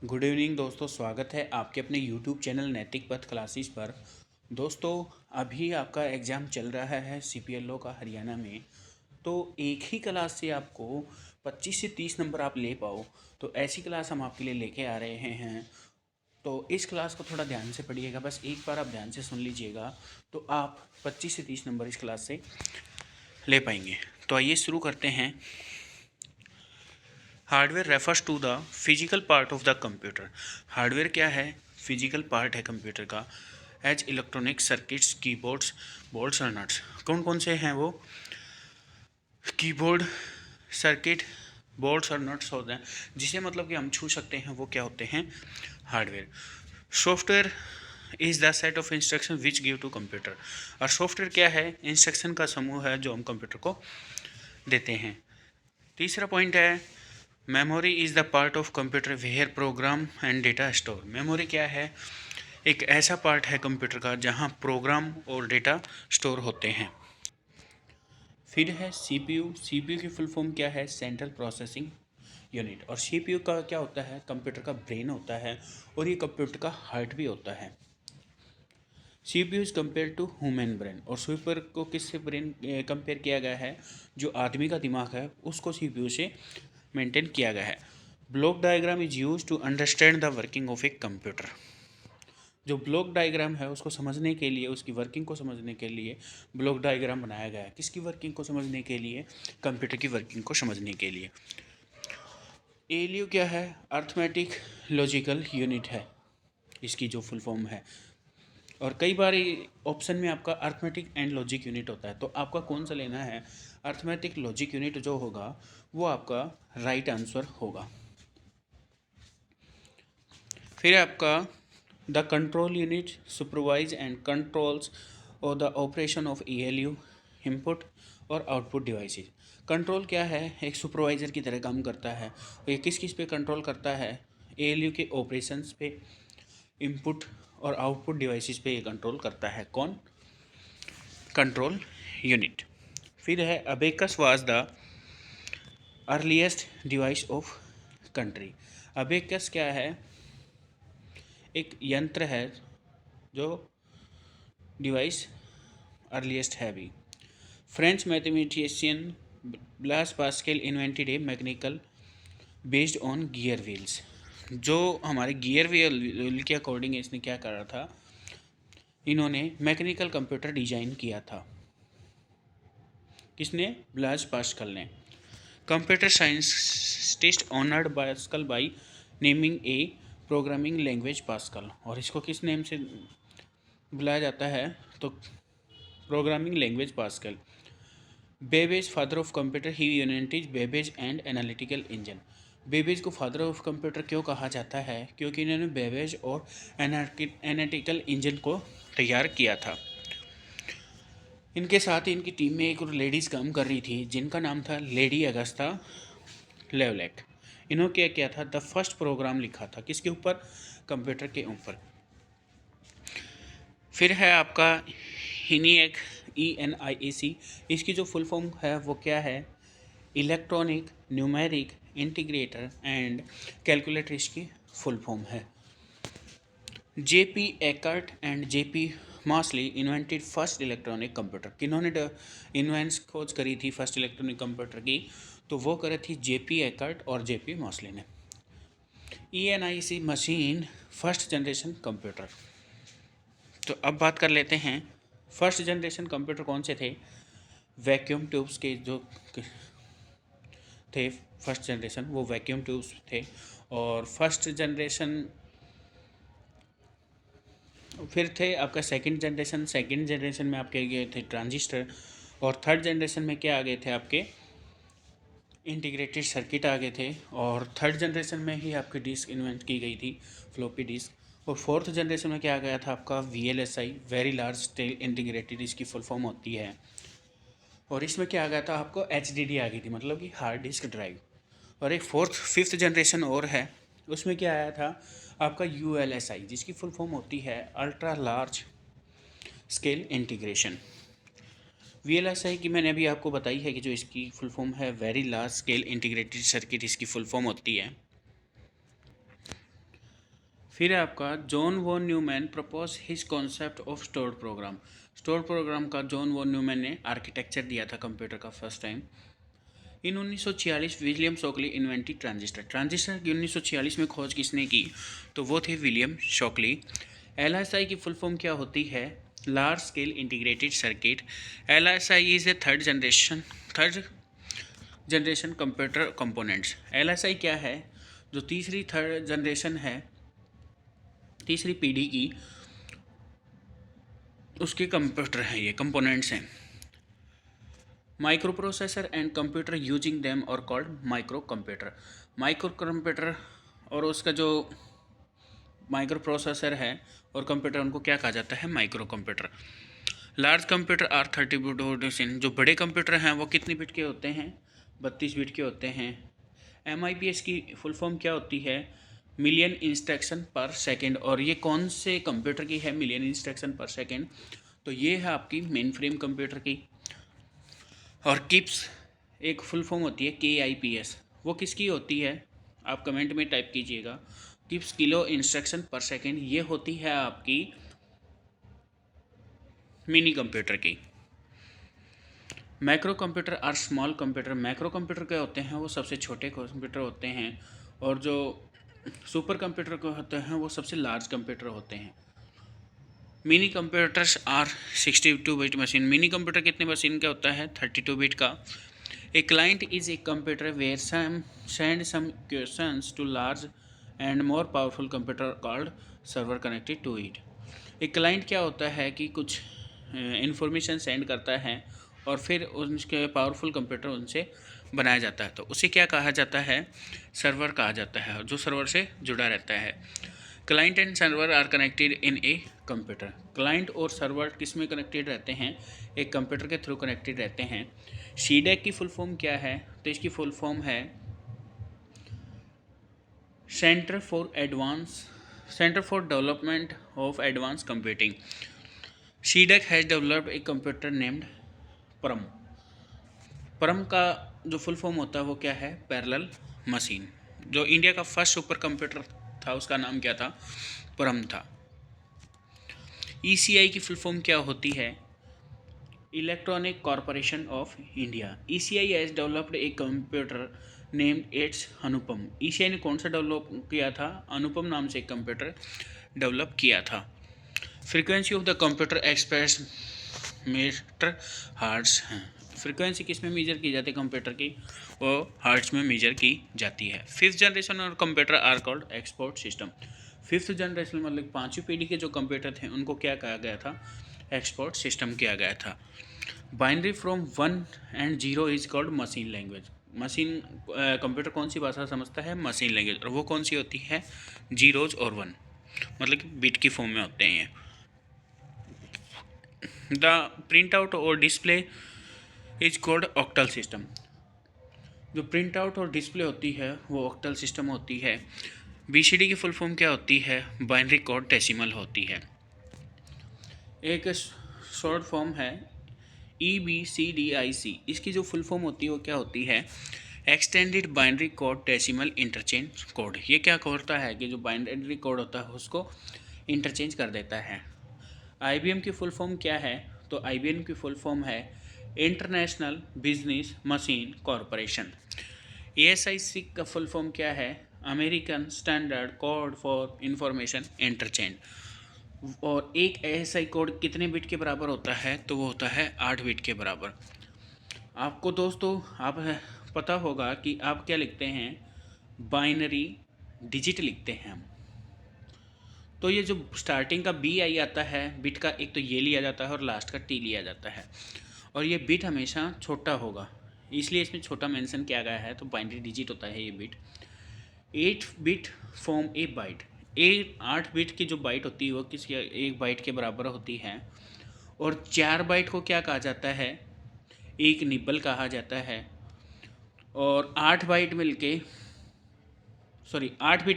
Good evening दोस्तों, स्वागत है आपके अपने यूट्यूब चैनल नैतिक पथ क्लासेस पर। दोस्तों, अभी आपका एग्ज़ाम चल रहा है CPLO का हरियाणा में। तो एक ही क्लास से आपको 25 से 30 नंबर आप ले पाओ, तो ऐसी क्लास हम आपके लिए लेके आ रहे हैं। तो इस क्लास को थोड़ा ध्यान से पढ़िएगा, बस एक बार आप ध्यान से सुन लीजिएगा तो आप 25 से 30 नंबर इस क्लास से ले पाएंगे। तो आइए शुरू करते हैं। Hardware refers to the physical part of the computer. Hardware क्या है? फिजिकल पार्ट है कंप्यूटर का। As electronic circuits, keyboards, bolts और नट्स। कौन कौन से हैं वो? कीबोर्ड, सर्किट, बोल्ट्स और नट्स होते हैं, जिसे मतलब कि हम छू सकते हैं, वो क्या होते हैं? Hardware. Software is the set of instruction which give to computer. और सॉफ्टवेयर क्या है? इंस्ट्रक्शन का समूह है जो हम कंप्यूटर को देते हैं। तीसरा पॉइंट है memory is the part of computer where program and data store. Memory क्या है? एक ऐसा पार्ट है कंप्यूटर का जहाँ प्रोग्राम और डेटा स्टोर होते हैं। फिर है CPU। CPU की फुल फॉर्म क्या है? Central processing unit. और CPU का क्या होता है? कंप्यूटर का ब्रेन होता है और ये कंप्यूटर का हार्ट भी होता है। CPU is compare to human brain. और सुपर को किससे ब्रेन कंपेयर किया गया है? जो आदमी का दिमाग है उसको CPU से मेंटेन किया गया है। Block diagram is use to understand the working of a computer. जो ब्लॉक डायग्राम है उसको समझने के लिए, उसकी वर्किंग को समझने के लिए ब्लॉक डायग्राम बनाया गया है। किसकी वर्किंग को समझने के लिए? कंप्यूटर की वर्किंग को समझने के लिए। ALU क्या है? अर्थमेटिक लॉजिकल यूनिट है इसकी जो फुल फॉर्म है। और कई बार ऑप्शन में आपका अर्थमेटिक एंड लॉजिक यूनिट होता है, तो आपका कौन सा लेना है? अर्थमेटिक लॉजिक यूनिट जो होगा वो आपका राइट आंसर होगा। फिर आपका the control unit supervise and controls और the operation of ALU input और आउटपुट डिवाइसेस। कंट्रोल क्या है? एक सुपरवाइज़र की तरह काम करता है। और ये किस किस पे कंट्रोल करता है? ALU के ऑपरेशंस पे, इनपुट और आउटपुट डिवाइसेस पे ये कंट्रोल करता है। कौन? Control unit. फिर है abacus was the earliest device of country. Abacus क्या है? एक यंत्र है जो डिवाइस अर्लीस्ट है भी। French mathematician Blaise Pascal invented a mechanical based on gear wheels. जो हमारे गियर व्हील के अकॉर्डिंग इसने क्या करा था? इन्होंने मैकेनिकल कंप्यूटर डिजाइन किया था। किसने? ब्लास पास्कल ने। Computer scientist honoured pascal by naming A programming language pascal. और इसको किस नेम से बुलाया जाता है? तो programming language pascal. Babbage father of computer, he united Babbage and analytical engine. Babbage को फादर ऑफ कंप्यूटर क्यों कहा जाता है? क्योंकि इन्होंने बेबेज और एनालिटिकल इंजन को तैयार किया था। इनके साथ ही इनकी टीम में एक और लेडीज़ काम कर रही थी जिनका नाम था लेडी अगस्ता लेवलैक। इन्होंने क्या किया था? द फर्स्ट प्रोग्राम लिखा था। किसके ऊपर? कंप्यूटर के ऊपर। फिर है आपका ENIAC, ENIAC। इसकी जो फुल फॉर्म है वो क्या है? Electronic numeric integrator and calculator इसकी फुल फॉर्म है। JP Eckert and JP Mauchly invented first electronic computer. किन्होंने इन्वेंट्स खोज करी थी फर्स्ट इलेक्ट्रॉनिक कंप्यूटर की? तो वो करी थी JP एकर्ट और JP मॉसली ने। ENIC machine first generation computer. तो अब बात कर लेते हैं फर्स्ट जनरेशन कंप्यूटर कौन से थे? वैक्यूम ट्यूब्स के जो थे फर्स्ट जनरेशन, वो वैक्यूम ट्यूब्स थे। और फर्स्ट जनरेशन फिर थे आपका सेकंड जनरेशन में आपके गए थे ट्रांजिस्टर। और थर्ड जनरेशन में क्या आ गए थे? आपके इंटीग्रेटेड सर्किट आ गए थे। और थर्ड जनरेशन में ही आपकी डिस्क इन्वेंट की गई थी, फ्लॉपी डिस्क। और फोर्थ जनरेशन में क्या आ गया था? आपका VLSI, very large scale integrated, इसकी फुल फॉर्म होती है। और इसमें क्या आ गया था? आपको HDD आ गई थी, मतलब कि हार्ड डिस्क ड्राइव। और एक फिफ्थ जनरेशन और है, उसमें क्या आया था? आपका ULSI, जिसकी फुल फॉर्म होती है ultra large scale integration. VLSI की मैंने अभी आपको बताई है कि जो इसकी फुल फॉर्म है very large scale integrated circuit, इसकी फुल फॉर्म होती है। फिर आपका John von Neumann propose his concept of stored program. Stored program का जॉन वॉन न्यूमैन ने आर्किटेक्चर दिया था कंप्यूटर का first time. In 1946 William Shockley invented transistor. Transistor की 1946 में खोज किसने की? तो वो थे विलियम शॉकली। LSI की फुल फॉर्म क्या होती है? Large scale integrated circuit. LSI is a third generation computer components. LSI क्या है? जो थर्ड जनरेशन है, तीसरी पीढ़ी की उसके कंप्यूटर हैं, ये कंपोनेंट्स हैं। Microprocessor and computer using them और called microcomputer. Microcomputer और उसका जो माइक्रो प्रोसेसर है और कंप्यूटर, उनको क्या कहा जाता है? Micro computer. Large computer are 30 bit. जो बड़े कंप्यूटर हैं वो कितने बिट के होते हैं? 32 बिट के होते हैं। MIPS की फुल फॉर्म क्या होती है? Million instruction per second. और ये कौन से कंप्यूटर की है मिलियन इंस्ट्रक्शन पर सेकेंड? तो ये है आपकी मेन फ्रेम कंप्यूटर की। और किप्स एक फुल फॉर्म होती है KIPS, वो किसकी होती है? आप कमेंट में टाइप कीजिएगा। KIPS kilo instruction per second, ये होती है आपकी मिनी कंप्यूटर की। Macro computer are small computer. Macro computer क्या होते हैं? वो सबसे छोटे कंप्यूटर होते हैं। और जो सुपर कंप्यूटर को होते हैं वो सबसे लार्ज कंप्यूटर होते हैं। Mini computers are 62 bit machine. Mini computer कितने मशीन का होता है? 32 बिट का। A client is a computer where send some questions to large and more powerful computer called server connected to it. एक client क्या होता है कि कुछ इंफॉर्मेशन सेंड करता है और फिर उसके पावरफुल कंप्यूटर उनसे बनाया जाता है, तो उसे क्या कहा जाता है? सर्वर कहा जाता है, जो सर्वर से जुड़ा रहता है। Client and server are connected in a computer. Client और सर्वर किस में कनेक्टेड रहते हैं? एक कंप्यूटर के थ्रू कनेक्टेड रहते हैं। CDEC की फुल फॉर्म क्या है? तो इसकी फुल फॉर्म है centre for development of advance computing. CDEC has developed a computer named परम। परम का जो फुल फॉर्म होता है वो क्या है? Parallel machine. जो इंडिया का फर्स्ट सुपर कंप्यूटर था उसका नाम क्या था? परम था। ECI की फुल फॉर्म क्या होती है? Electronic corporation of India. ECI has developed a computer named it's Anupam. ECI ने कौन सा डेवलप किया था? अनुपम नाम से एक कंप्यूटर डेवलप किया था। Frequency of the computer express meter hertz हैं। फ्रीक्वेंसी किस में मेजर की जाती है कंप्यूटर की? वो हार्ट्स में मेजर की जाती है। फिफ्थ जनरेशन और computer are called expert system. Fifth generation मतलब 5वीं पीढ़ी के जो कंप्यूटर थे उनको क्या कहा गया था? एक्सपोर्ट सिस्टम किया गया था। Binary from 1 and 0 is called machine language. Machine computer कौन सी भाषा समझता है? Machine language. और वो कौन सी होती है? जीरोज और 1, मतलब कि बिट की फॉर्म में होते हैं। द प्रिंट आउट और display is called octal system. जो प्रिंट आउट और डिस्प्ले होती है वो ऑक्टल सिस्टम होती है। BCD की फुल फॉर्म क्या होती है? बाइनरी कोड डेसिमल होती है। एक शॉर्ट फॉर्म है EBCDIC। इसकी जो फुल फॉर्म होती है वो क्या होती है? Extended binary code decimal interchange code. ये क्या करता है कि जो बाइनरी कोड होता है उसको इंटरचेंज कर देता है। IBM की फुल फॉर्म क्या है? तो IBM की फुल फॉर्म है international business machine corporation. ASIC का फुल फॉर्म क्या है? American standard code for information interchange. और एक ASI कोड कितने बिट के बराबर होता है? तो वो होता है 8 बिट के बराबर। आपको दोस्तों आप पता होगा कि आप क्या लिखते हैं? बाइनरी डिजिट लिखते हैं हम। तो ये जो स्टार्टिंग का BI आता है बिट का, एक तो ये लिया जाता है और लास्ट का T लिया जाता है। और ये बिट हमेशा छोटा होगा, इसलिए इसमें छोटा मेंशन किया गया है। तो बाइनरी डिजिट होता है ये बिट। 8 बिट फॉर्म ए बाइट। 8 बिट की जो बाइट होती है वो किसकी? 1 बाइट के बराबर होती है। और 4 बाइट को क्या कहा जाता है? एक निबल कहा जाता है। और 8 बिट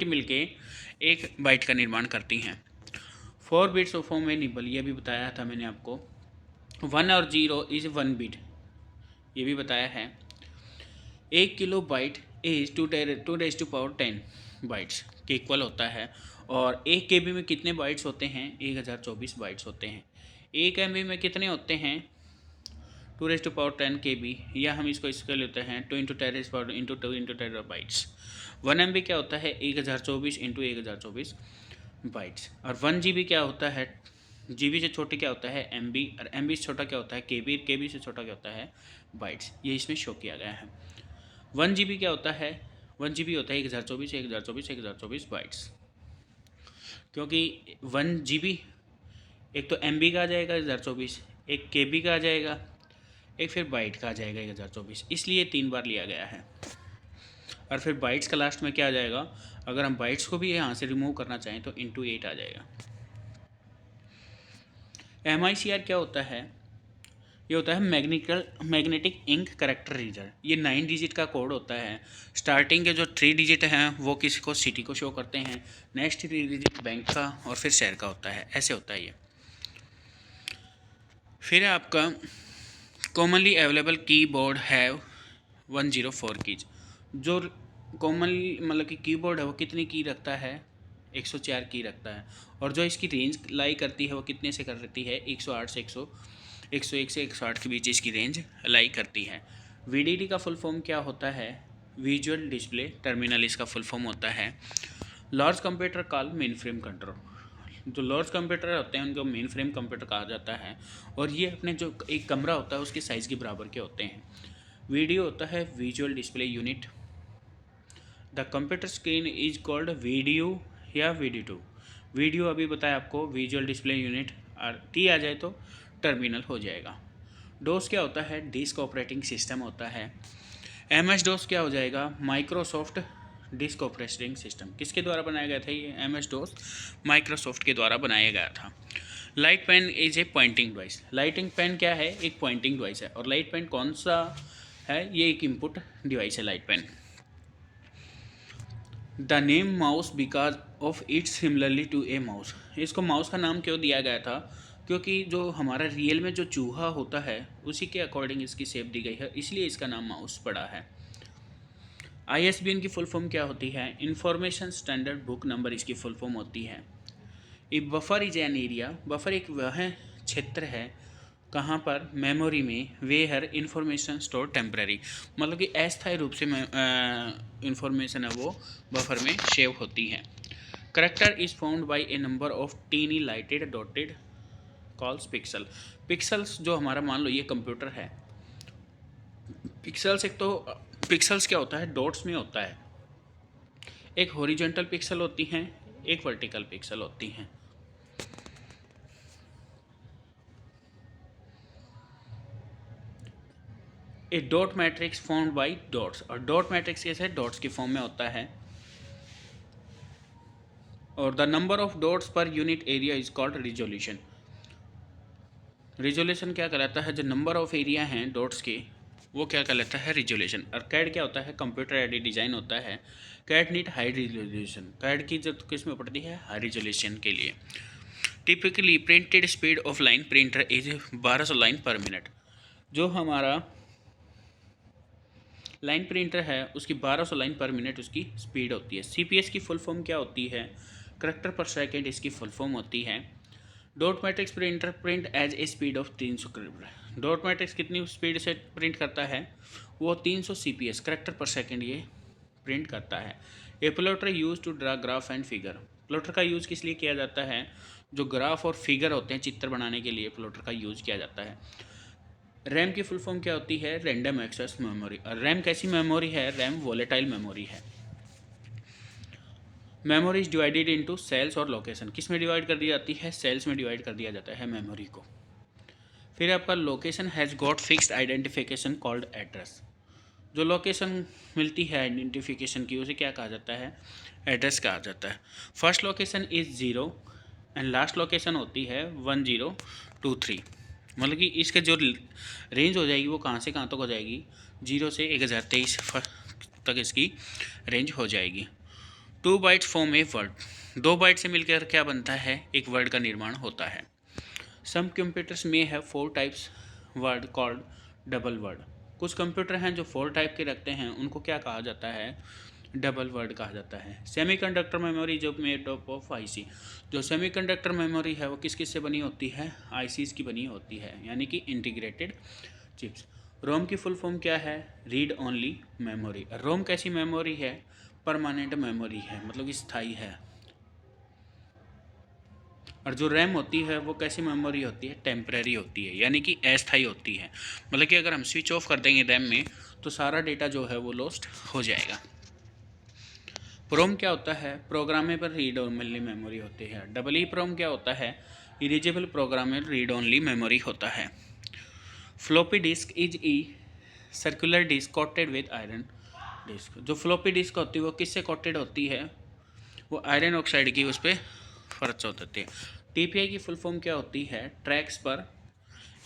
मिलके 1 बाइट का निर्माण करती हैं। 4 bits of form A nibble, ये भी बताया था मैंने आपको। 1 और 0 इज 1 बिट, ये भी बताया है। 1 kilo byte is 2 raised to power 10। Bytes के इक्वल होता है। और 1 KB में कितने बाइट्स होते हैं? 1024 बाइट्स होते हैं। 1 MB में कितने होते हैं? 2⁻10 KB, या हम इसको लेते हैं 2 × 10⁻2 × 10 बाइट्स। 1 MB क्या होता है? 1024 × 1024 बाइट्स। और 1 GB क्या होता है? GB से छोटे क्या होता है? MB, और MB से छोटा क्या होता है? KB, KB से छोटा क्या होता है? बाइट्स। ये इसमें शो किया गया है। 1 GB क्या होता है? 1 GB होता है 1024 बाइट्स, क्योंकि 1 GB एक तो MB का आ जाएगा 1024, एक KB का आ जाएगा, एक फिर बाइट का आ जाएगा 1024, इसलिए 3 बार लिया गया है। और फिर बाइट्स का लास्ट में क्या आ जाएगा? अगर हम बाइट्स को भी यहाँ से रिमूव करना चाहें तो × 8 आ जाएगा। MICR क्या होता है? ये होता है मैग्नेटिक इंक करेक्टर रीडर। ये 9 डिजिट का कोड होता है। स्टार्टिंग के जो 3 डिजिट हैं वो किसी को सिटी को शो करते हैं, नेक्स्ट 3 डिजिट बैंक का और फिर शहर का होता है। ऐसे होता है ये। फिर आपका कॉमनली अवेलेबल कीबोर्ड है 104 कीज। जो कॉमनली मतलब कि कीबोर्ड है वो कितनी की रखता है? 104 की रखता है। और जो इसकी रेंज लाई करती है वो कितने से करती है? 108 से 101 से 108 के बीच इसकी रेंज लाई करती है। VDD का फुल फॉर्म क्या होता है? विजुअल डिस्प्ले टर्मिनल इसका फुल फॉर्म होता है। Large computer call main frame control. जो लार्ज कंप्यूटर होते हैं उनको मेन फ्रेम कंप्यूटर कहा जाता है, और ये अपने जो एक कमरा होता है उसके साइज़ के बराबर के होते हैं। वीडियो होता है visual display unit. The computer screen is called video या VD2। वीडियो अभी बताया आपको, विजुअल डिस्प्ले यूनिट, और T आ जाए तो टर्मिनल हो जाएगा। डोस क्या होता है? डिस्क ऑपरेटिंग सिस्टम होता है। MS डोस क्या हो जाएगा? Microsoft disk operating system. किसके द्वारा बनाया गया था ये MS डोस? माइक्रोसॉफ्ट के द्वारा बनाया गया था। Light pen is a pointing device. Lighting pen क्या है? एक पॉइंटिंग डिवाइस है। और लाइट पेन कौन सा है? ये एक इनपुट डिवाइस है light pen. The name mouse because of its similarly to a mouse. इसको माउस का नाम क्यों दिया गया था? क्योंकि जो हमारा रियल में जो चूहा होता है उसी के अकॉर्डिंग इसकी शेप दी गई है, इसलिए इसका नाम माउस पड़ा है। ISBN की फुल फॉर्म क्या होती है? इंफॉर्मेशन स्टैंडर्ड बुक नंबर इसकी फुल फॉर्म होती है। ए buffer is an area. Buffer एक वह क्षेत्र है कहाँ पर? मेमोरी में। वेयर इंफॉर्मेशन स्टोर टेम्पररी, मतलब कि अस्थायी रूप से इंफॉर्मेशन है वो बफर में सेव होती है। Character is found by a number of tiny lighted dotted calls pixel. Pixels जो हमारा, मान लो ये कंप्यूटर है, पिक्सल्स एक तो पिक्सल्स क्या होता है? डॉट्स में होता है। एक हॉरिजॉन्टल पिक्सल होती हैं, एक वर्टिकल पिक्सल होती हैं। ए dot matrix formed by dots. और डॉट मैट्रिक्स कैसे? डॉट्स की फॉर्म में होता है। और the number of dots per unit area is called resolution. Resolution क्या कहलाता है? जो नंबर ऑफ एरिया हैं डॉट्स के वो क्या कहलाता है? रिजोल्यूशन। और कैड क्या होता है? कंप्यूटर एडेड डिज़ाइन होता है। CAD need high resolution. CAD की जरूरत किस में पड़ती है? हाई रिजोल्यूशन के लिए। Typically printed speed of line printer is 1200 line पर मिनट। जो हमारा लाइन प्रिंटर है उसकी 1200 लाइन पर मिनट उसकी स्पीड होती है। CPS की फुल फॉर्म क्या होती है? करेक्टर पर सेकेंड इसकी फुल फॉर्म होती है। Dot matrix printer print as a speed of 300 character. Dot matrix कितनी स्पीड से प्रिंट करता है? वो 300 CPS करेक्टर पर सेकेंड ये प्रिंट करता है। A plotter use to draw graph and figure. Plotter का यूज़ किस लिए किया जाता है? जो ग्राफ और फिगर होते हैं, चित्र बनाने के लिए प्लॉटर का यूज़ किया जाता है। रैम की फुल फॉर्म क्या होती है? Random access memory. और रैम कैसी मेमोरी है? रैम वोलेटाइल मेमोरी है। Memory is divided into cells और लोकेशन। किस में डिवाइड कर दी जाती है? सेल्स में डिवाइड कर दिया जाता है मेमोरी को। फिर आपका location has got fixed identification called address. जो लोकेशन मिलती है आइडेंटिफिकेशन की उसे क्या कहा जाता है? एड्रेस कहा जाता है। First location is 0 and last location होती है 1023। मतलब कि इसका जो रेंज हो जाएगी वो कहाँ से कहाँ तक हो जाएगी? 0 से 1023 तक इसकी रेंज हो जाएगी। 2 bytes form a word. 2 byte से मिलकर क्या बनता है? एक वर्ड का निर्माण होता है। सम कंप्यूटर्स में है 4 types word called double word. कुछ कंप्यूटर हैं जो 4 टाइप के रखते हैं, उनको क्या कहा जाता है? डबल वर्ड कहा जाता है। सेमीकंडक्टर मेमोरी जो मेड अप ऑफ आईसी, जो सेमीकंडक्टर मेमोरी है वो किस किस से बनी होती है, आईसीज की बनी होती है, यानी कि इंटीग्रेटेड चिप्स। रोम की फुल फॉर्म क्या है, रीड ओनली मेमोरी। रोम कैसी मेमोरी है, परमानेंट मेमोरी है, मतलब कि स्थायी है। और जो रैम होती है वो कैसी मेमोरी होती है, टेम्परेरी होती है, यानी कि अस्थायी होती है। मतलब कि अगर हम स्विच ऑफ कर देंगे रैम में तो सारा डेटा जो है वो लॉस्ट हो जाएगा। प्रोम क्या होता है, प्रोग्रामेबल रीड ओनली मेमोरी होती है। डबल ई प्रोम क्या होता है, erasable programmable read only memory होता है। Floppy disk is a circular disk coated with iron disk. जो फ्लॉपी डिस्क होती है वो किससे कोटेड होती है, वो आयरन ऑक्साइड की उस पर फर्च होती है। टीपीआई की फुल फॉर्म क्या होती है, ट्रैक्स पर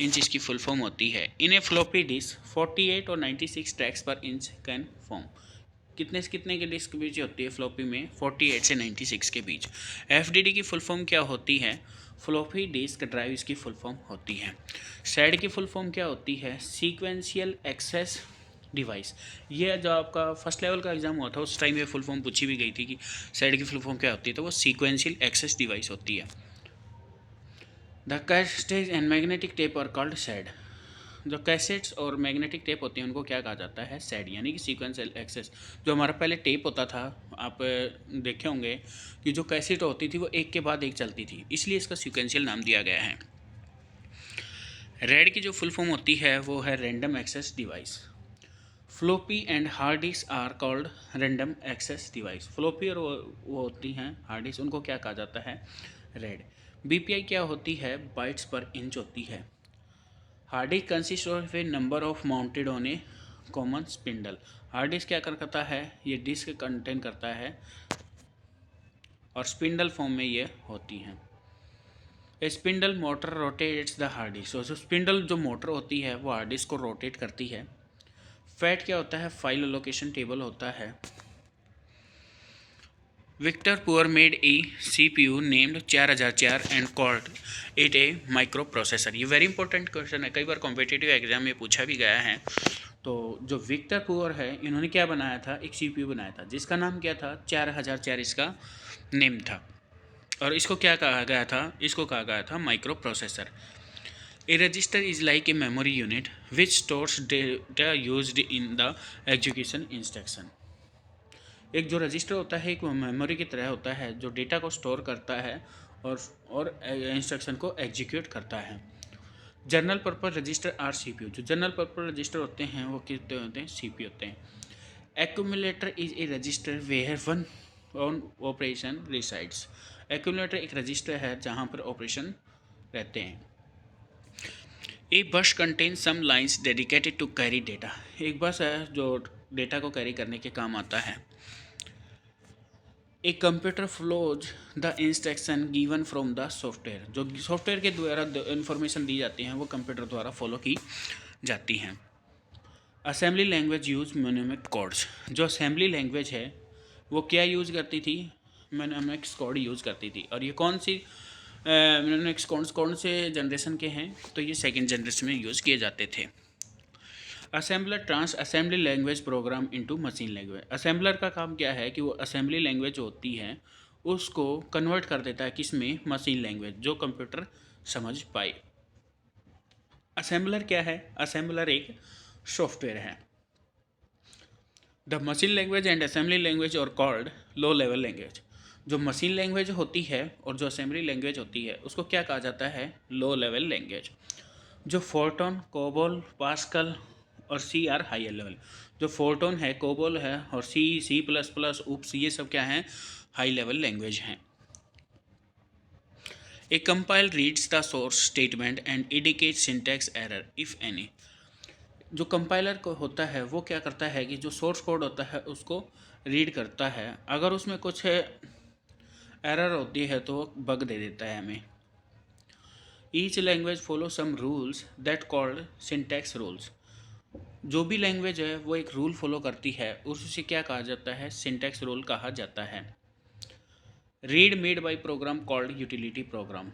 इंच इसकी फुल फॉर्म होती है। इन ए फ्लॉपी डिस्क 48 और 96 ट्रैक्स पर इंच कैन फॉर्म। कितने के डिस्क के बीच होती है फ्लॉपी में, 48 से 96 के बीच। एफडीडी की फुल फॉर्म क्या होती है, फ्लॉपी डिस्क ड्राइव इसकी फुल फॉर्म होती है। सैड की फुल फॉर्म क्या होती है, सीक्वेंशियल एक्सेस डिवाइस। ये जो आपका फर्स्ट लेवल का एग्जाम हुआ था उस टाइम ये फुल फॉर्म पूछी भी गई थी कि सैड की फुल फॉर्म क्या होती है, तो वो सीक्वेंशियल एक्सेस डिवाइस होती है। The cassettes and magnetic tape are called SAD. जो कैसेट्स और मैग्नेटिक टेप होते हैं उनको क्या कहा जाता है, सैड, यानी कि सीक्वेंशियल एक्सेस। जो हमारा पहले टेप होता था, आप देखे होंगे कि जो कैसेट होती थी वो एक के बाद एक चलती थी, इसलिए इसका सीक्वेंशियल नाम दिया गया है। रैड की जो फुल फॉर्म होती है वो है random access device. Floppy and hard disk are called random access device. Floppy और वो होती हैं हार्ड डिस्क, उनको क्या कहा जाता है, रैड। बीपीआई क्या होती है, बाइट्स पर इंच होती है। Hard disk consist of A number of mounted on A common spindle. Hard disk क्या करता है, ये डिस्क कंटेन करता है और स्पिंडल फॉर्म में ये होती हैं। A spindle motor rotates the hard disk. जो स्पिंडल जो मोटर होती है वो हार्ड डिस्क को रोटेट करती है। फैट क्या होता है, फाइल लोकेशन टेबल होता है। Victor Poor made a CPU named 4004 and called it a microprocessor. ये वेरी इंपॉर्टेंट क्वेश्चन है, कई बार कॉम्पिटिटिव एग्जाम में पूछा भी गया है। तो जो विक्टर पुअर है इन्होंने क्या बनाया था, एक CPU बनाया था जिसका नाम क्या था, 4004 इसका नेम था। और इसको क्या कहा गया था, इसको कहा गया था micro processor. A register is like a memory unit which stores data used in the execution instruction। एक जो रजिस्टर होता है एक मेमोरी की तरह होता है जो डेटा को स्टोर करता है और इंस्ट्रक्शन को एग्जीक्यूट करता है। General purpose register are CPU। जो जनरल पर्पस रजिस्टर होते हैं वो कितने होते हैं, CPU होते हैं। Accumulator is a register where one on operation resides. Accumulator एक रजिस्टर है जहाँ पर ऑपरेशन रहते हैं। A bus contain some lines dedicated to carry data. एक बस है जो डेटा को कैरी करने के काम आता है। A computer flows the instruction given from the software. जो सॉफ्टवेयर के द्वारा इन्फॉर्मेशन दी जाती हैं वो कंप्यूटर द्वारा फॉलो की जाती हैं। Assembly language use mnemonic codes. जो असेंबली लैंग्वेज है वो क्या यूज़ करती थी, म्यूनिमिक्स कोड यूज़ करती थी। और ये कौन सी म्यूनिमिक्स कोड्स कौन से जनरेशन के हैं, तो ये सेकेंड जनरेशन में यूज़ किए जाते थे। Assembler trans assembly language program into machine language. Assembler का काम क्या है कि वो असेंबली लैंग्वेज होती है उसको कन्वर्ट कर देता है किस में, मशीन लैंग्वेज, जो कंप्यूटर समझ पाए। असेंबलर क्या है, असेंबलर एक सॉफ्टवेयर है। The machine language and assembly language और कॉल्ड लो लेवल लैंग्वेज। जो मशीन लैंग्वेज होती है और जो असेंबली लैंग्वेज होती है उसको क्या कहा जाता है, लो लेवल लैंग्वेज। जो फोर्टोन, कोबोल, पास्कल और C आर हाई लेवल। जो फोर्टोन है, कोबोल है और C++, UPS, ये सब क्या हैं, हाई लेवल लैंग्वेज हैं। A compile reads the source statement and indicate syntax error if any. जो कंपाइलर को होता है वो क्या करता है कि जो सोर्स कोड होता है उसको रीड करता है, अगर उसमें कुछ एरर होती है तो बग दे देता है हमें। Each language follow some rules that called syntax rules. जो भी लैंग्वेज है वो एक रूल फॉलो करती है, उसे क्या कहा जाता है, सिंटैक्स रूल कहा जाता है। Readymade by program called utility program.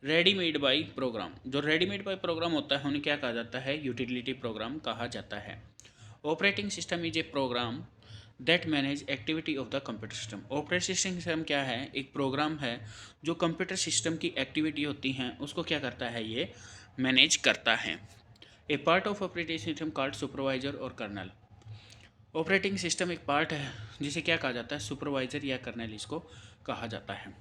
Readymade by program, जो रेडीमेड बाय प्रोग्राम होता है उन्हें क्या कहा जाता है, यूटिलिटी प्रोग्राम कहा जाता है। Operating system is a program that manage activity of the computer system. Operating system क्या है? एक प्रोग्राम है जो कंप्यूटर सिस्टम की एक्टिविटी होती हैं उसको क्या करता है? ये मैनेज करता है। A part of operating system called supervisor और कर्नल। ऑपरेटिंग सिस्टम एक पार्ट है जिसे क्या कहा जाता है? सुपरवाइजर या कर्नल इसको कहा जाता है।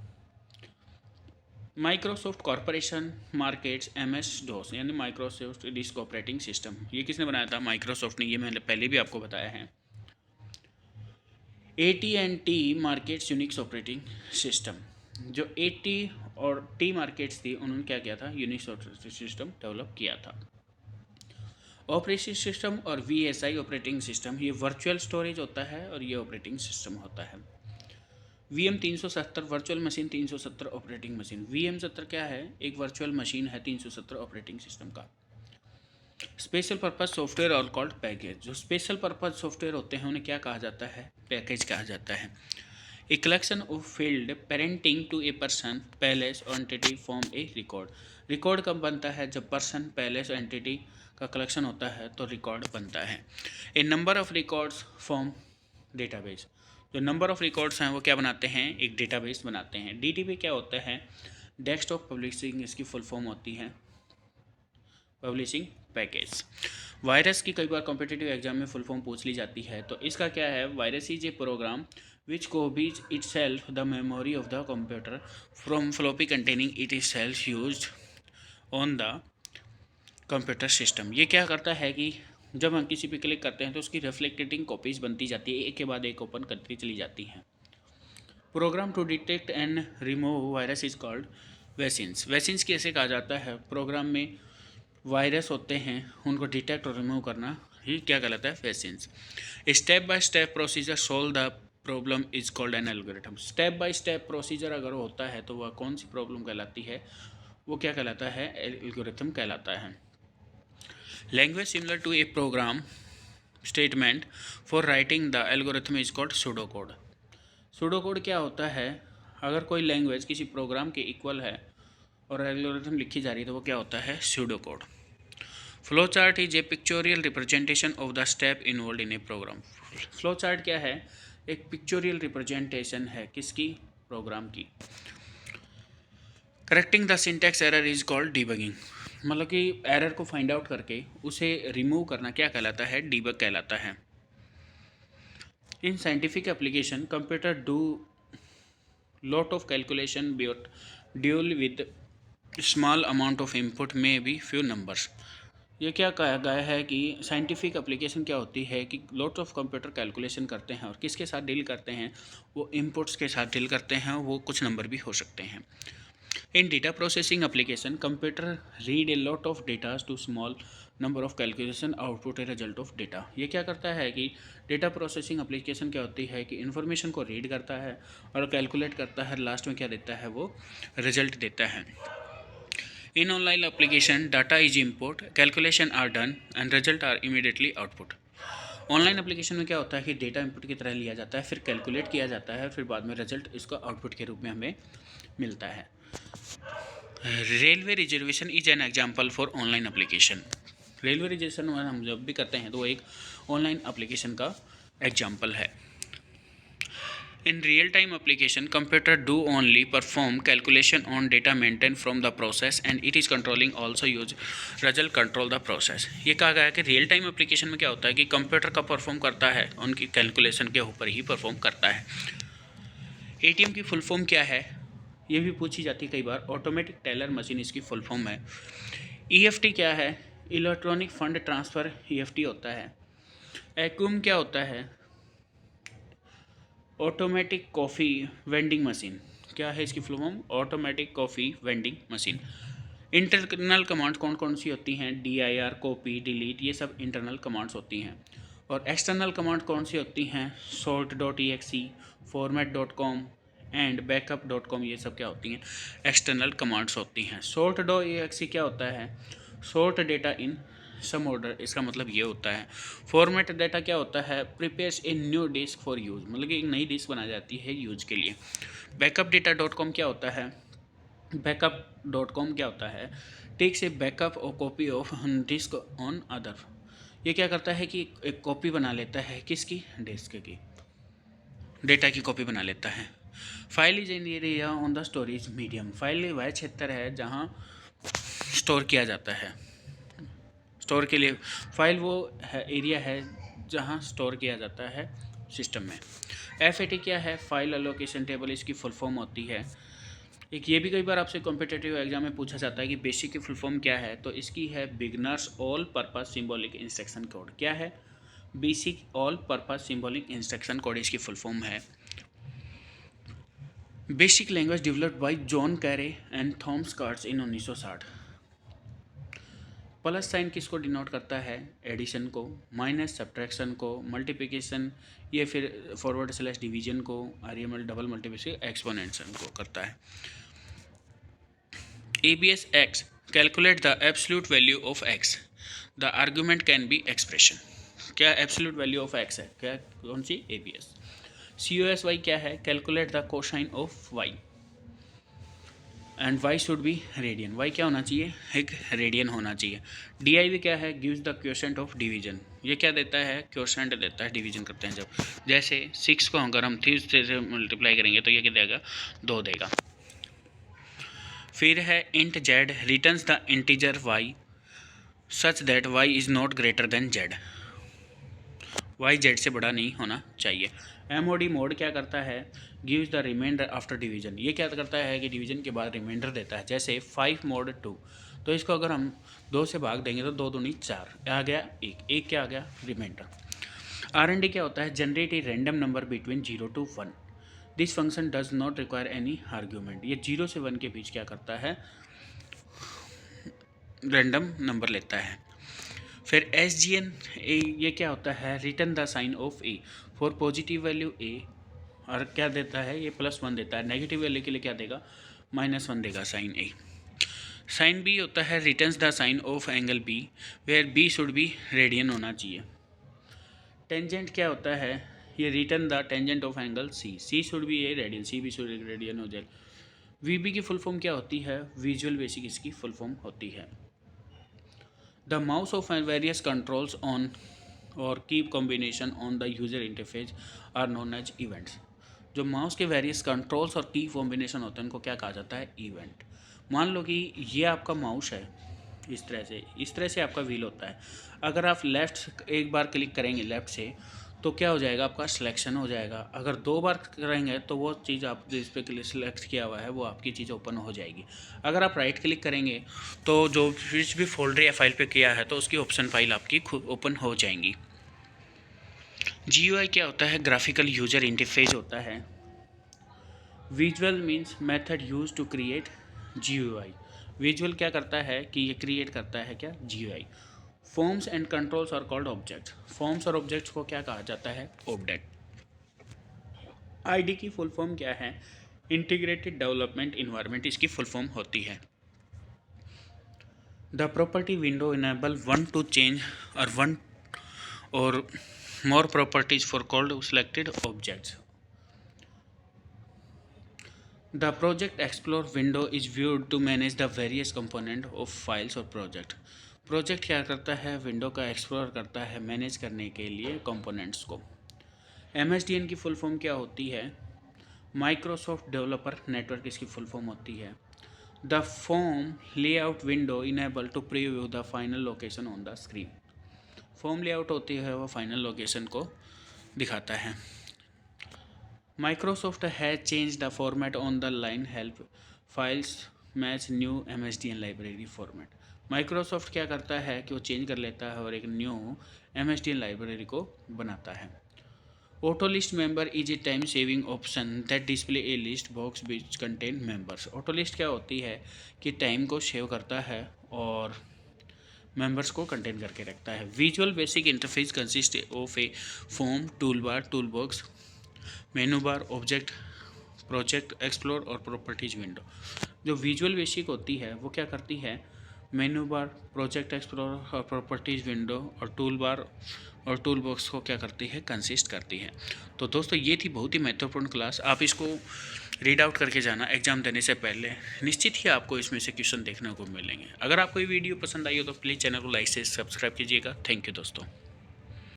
Microsoft corporation markets MS DOS यानी माइक्रोसॉफ्ट डिस्क ऑपरेटिंग सिस्टम, ये किसने बनाया था? माइक्रोसॉफ्ट ने। ये मैंने पहले भी आपको बताया है। AT&T markets Unix operating system, जो AT और T मार्केट्स थी उन्होंने क्या किया था? यूनिक्स ऑपरेटिंग सिस्टम डेवलप किया था। ऑपरेटिंग सिस्टम और VSI ऑपरेटिंग सिस्टम, ये वर्चुअल स्टोरेज होता है और ये ऑपरेटिंग सिस्टम होता है। VM 370 virtual machine, 370 operating machine. VM70 क्या है? एक वर्चुअल मशीन है 370 ऑपरेटिंग सिस्टम का। स्पेशल पर्पज सॉफ्टवेयर और कॉल्ड पैकेज, जो स्पेशल पर्पज सॉफ्टवेयर होते हैं उन्हें क्या कहा जाता है? पैकेज कहा जाता है। A collection of field pertaining to a person palace और entity form a record. Record कब बनता है? जब पर्सन पैलेस और एंटिटी का कलेक्शन होता है तो रिकॉर्ड बनता है। A number of records form database, जो नंबर ऑफ रिकॉर्ड्स हैं वो क्या बनाते हैं? एक डेटाबेस बनाते हैं। DTP क्या होता है? डेस्कटॉप पब्लिशिंग, इसकी फुल फॉर्म होती है पब्लिशिंग पैकेज। वायरस की कई बार कॉम्पिटिटिव एग्जाम में फुल फॉर्म पूछ ली जाती है, तो इसका क्या है? Virus is a program which copies itself the memory of the computer from floppy containing it itself used on the computer system। ये क्या करता है कि जब हम किसी पे क्लिक करते हैं तो उसकी रिफ्लेक्टेटिंग कॉपीज बनती जाती है, एक के बाद एक ओपन करती चली जाती हैं। Program to detect and remove virus is called vaccines. Vaccines कैसे कहा जाता है? प्रोग्राम में वायरस होते हैं उनको डिटेक्ट और रिमूव करना ही क्या कहलाता है? Vaccines. Step by step procedure solve the problem is called an algorithm. Step by step procedure अगर होता है तो वह कौन सी प्रॉब्लम कहलाती है? वो क्या कहलाता है? एल्गोरिथम कहलाता है। Language similar to a program statement for writing the algorithm is called pseudo code. Pseudo code क्या होता है? अगर कोई लैंग्वेज किसी प्रोग्राम के इक्वल है और एल्गोरिथम लिखी जा रही है तो वो क्या होता है? Pseudo code. Flow chart is a pictorial representation of the step involve in a program. Flow chart क्या है? एक पिक्चोरियल रिप्रेजेंटेशन है किसकी? प्रोग्राम की। Correcting the syntax error is called debugging, मतलब कि एरर को फाइंड आउट करके उसे रिमूव करना क्या कहलाता है? डीबग कहलाता है। In scientific application computer do lot of calculation but dual with small amount of input में बी फ्यू नंबर्स। ये क्या कहा गया है कि साइंटिफिक एप्लीकेशन क्या होती है कि लॉट ऑफ कंप्यूटर कैलकुलेशन करते हैं और किसके साथ डील करते हैं? वो इनपुट्स के साथ डील करते हैं, वो कुछ नंबर भी हो सकते हैं। In data processing application computer read a lot of data to small number of calculation output a result of data. ये क्या करता है कि डेटा प्रोसेसिंग एप्लीकेशन क्या होती है कि इन्फॉर्मेशन को रीड करता है और कैलकुलेट करता है, लास्ट में क्या देता है? वो रिजल्ट देता है। In online application, data is input, calculation are done and result are immediately output। Online application में क्या होता है कि डेटा इनपुट की तरह लिया जाता है, फिर कैलकुलेट किया जाता है, फिर बाद में रिजल्ट इसका आउटपुट के रूप में हमें मिलता है। Railway reservation is an example for online application. Railway reservation हम जब भी करते हैं तो वो एक ऑनलाइन एप्लीकेशन का एग्जाम्पल है। In real-time application, computer do only perform calculation on data maintained from the process and it is controlling also use result control the process। ये कहा गया है कि रियल टाइम एप्लीकेशन में क्या होता है कि कंप्यूटर का परफॉर्म करता है, उनकी कैलकुलेशन के ऊपर ही परफॉर्म करता है। ATM की फुल फॉर्म क्या है? ये भी पूछी जाती है कई बार। ऑटोमेटिक टेलर मशीन इसकी फुल फॉर्म है। EFT क्या है? इलेक्ट्रॉनिक फंड ट्रांसफ़र EFT होता है। एक्यूम क्या होता है? Automatic coffee vending machine. क्या है इसकी full form? Automatic coffee vending machine. Internal commands कौन कौन सी होती हैं? DIR, कॉपी, डिलीट, ये सब इंटरनल कमांड्स होती हैं। और एक्सटर्नल कमांड कौन सी होती हैं? sort.exe, format.com एंड backup.com, ये सब क्या होती हैं? एक्सटर्नल कमांड्स होती हैं। sort.exe क्या होता है? सॉर्ट डेटा इन सम ऑर्डर, इसका मतलब ये होता है। फॉर्मेट डेटा क्या होता है? Prepares a new disk for use, मतलब कि एक नई डिस्क बना जाती है यूज के लिए। बैकअप डेटा .com क्या होता है? बैकअप.com क्या होता है? टेक्स ए बैकअप और copy of disk on other, ये क्या करता है कि एक कॉपी बना लेता है किसकी, डिस्क की, डेटा की कॉपी बना लेता है। File is in area on the storage medium, file वह क्षेत्र है जहाँ स्टोर किया जाता है, स्टोर के लिए फाइल वो है, एरिया है जहाँ स्टोर किया जाता है सिस्टम में। FAT क्या है, फाइल एलोकेशन टेबल, इसकी फुल फॉर्म होती है। एक ये भी कई बार आपसे कॉम्पिटिटिव एग्जाम में पूछा जाता है कि बेसिक की फुल फॉर्म क्या है, तो इसकी है beginners all purpose symbolic instruction code. क्या है, basic all purpose symbolic instruction code इसकी फुल फॉर्म है। Basic language developed by John Kemeny and Thomas Kurtz in 1960। Plus sign किसको डिनोट करता है, एडिशन को, माइनस सब्ट्रैक्शन को, मल्टीप्लिकेशन ये फिर फॉरवर्ड स्लैश डिवीजन को, RML डबल मल्टीप्लिकेशन एक्सपोनेंशन को करता है। ABS X calculate the absolute value of X, the argument can be expression. क्या एब्सोल्यूट वैल्यू ऑफ X है, क्या कौन सी, ABS। COSY क्या है, calculate the cosine of Y and Y should be radian, Y क्या होना चाहिए, एक रेडियन होना चाहिए। DIV क्या है, gives the quotient of division, ये क्या देता है, क्वोशेंट देता है, डिवीजन करते हैं जब, जैसे 6 को अगर हम 3 से मल्टीप्लाई करेंगे तो ये क्या देगा, 2 देगा। फिर है int Z returns the integer Y such that Y is not greater than Z, Y Z से बड़ा नहीं होना चाहिए। MOD मोड क्या करता है, gives the reminder after division, ये क्या करता है कि डिवीजन के बाद रिमाइंडर देता है। जैसे 5 mod 2, तो इसको अगर हम 2 से भाग देंगे तो 2 दूनी 4 आ गया, एक क्या आ गया, रिमाइंडर। RND क्या होता है, generate a random number between 0 to 1, this function does not require any argument, ये 0 से 1 के बीच क्या करता है, रैंडम नंबर लेता है। फिर SGN ये क्या होता है, return the sign of A for positive value A, और क्या देता है, ये +1 देता है, नेगेटिव वैल्यू के लिए क्या देगा, -1 देगा साइन A। साइन B होता है, returns the sign of angle B where B should be radian होना चाहिए। टेंजेंट क्या होता है, ये return the tangent of angle C should be a radian, C भी शुड रेडियन हो जाए। VB की फुल फॉर्म क्या होती है, विजुअल बेसिक इसकी फुल फॉर्म होती है। The mouse of various controls on or keep combination on the user interface are known as events, जो माउस के वेरियस कंट्रोल्स और की कॉम्बिनेशन होते हैं उनको क्या कहा जाता है, इवेंट। मान लो कि ये आपका माउस है, इस तरह से आपका व्हील होता है। अगर आप लेफ़्ट एक बार क्लिक करेंगे लेफ़्ट से तो क्या हो जाएगा, आपका सिलेक्शन हो जाएगा। अगर 2 बार करेंगे तो वो चीज़ आप जिस पे सिलेक्ट किया हुआ है वो आपकी चीज़ ओपन हो जाएगी। अगर आप राइट क्लिक करेंगे तो जो जिस भी फोल्डर या फाइल पे किया है तो उसकी ऑप्शन फाइल आपकी खुद ओपन हो जाएंगी। GUI क्या होता है, ग्राफिकल यूजर इंटरफेस होता है। Visual means method use to create GUI, visual क्या करता है कि ये क्रिएट करता है क्या, GUI। Forms and controls are called objects, forms और ऑब्जेक्ट्स को क्या कहा जाता है, ऑब्जेक्ट। ID की फुल फॉर्म क्या है, इंटीग्रेटेड डेवलपमेंट इन्वायरमेंट इसकी फुल फॉर्म होती है। The property window enable 1 to change और 1 और more properties for called selected objects. The project explorer window is viewed to manage the various component of files और project. Project क्या करता है, window का एक्सप्लोर करता है मैनेज करने के लिए कंपोनेंट्स को। MSDN की फुल फॉर्म क्या होती है, माइक्रोसॉफ्ट डेवलपर नेटवर्क इसकी फुल फॉर्म होती है। The form layout window enable to preview the final location on the screen, form layout होती है वो फाइनल लोकेशन को दिखाता है। Microsoft has change the format on the line help files match new MSDN library format. Microsoft क्या करता है कि वो चेंज कर लेता है और एक न्यू MSDN लाइब्रेरी को बनाता है। Auto list member is a time saving option that display A list box which contain members. Auto list क्या होती है कि टाइम को सेव करता है और मेंबर्स को कंटेन करके रखता है। Visual basic interface consist of A form, tool bar, tool box, menu bar, object, project explore और प्रॉपर्टीज विंडो। जो विजुअल बेसिक होती है वो क्या करती है, मेन्यू बार, प्रोजेक्ट एक्सप्लोरर और प्रॉपर्टीज़ विंडो और टूल बार और टूल बॉक्स को क्या करती है, कंसिस्ट करती है। तो दोस्तों ये थी बहुत ही महत्वपूर्ण क्लास। आप इसको रीड आउट करके जाना एग्ज़ाम देने से पहले, निश्चित ही आपको इसमें से क्वेश्चन देखने को मिलेंगे। अगर आपको ये वीडियो पसंद आई हो तो प्लीज़ चैनल को लाइक से सब्सक्राइब कीजिएगा। थैंक यू दोस्तों।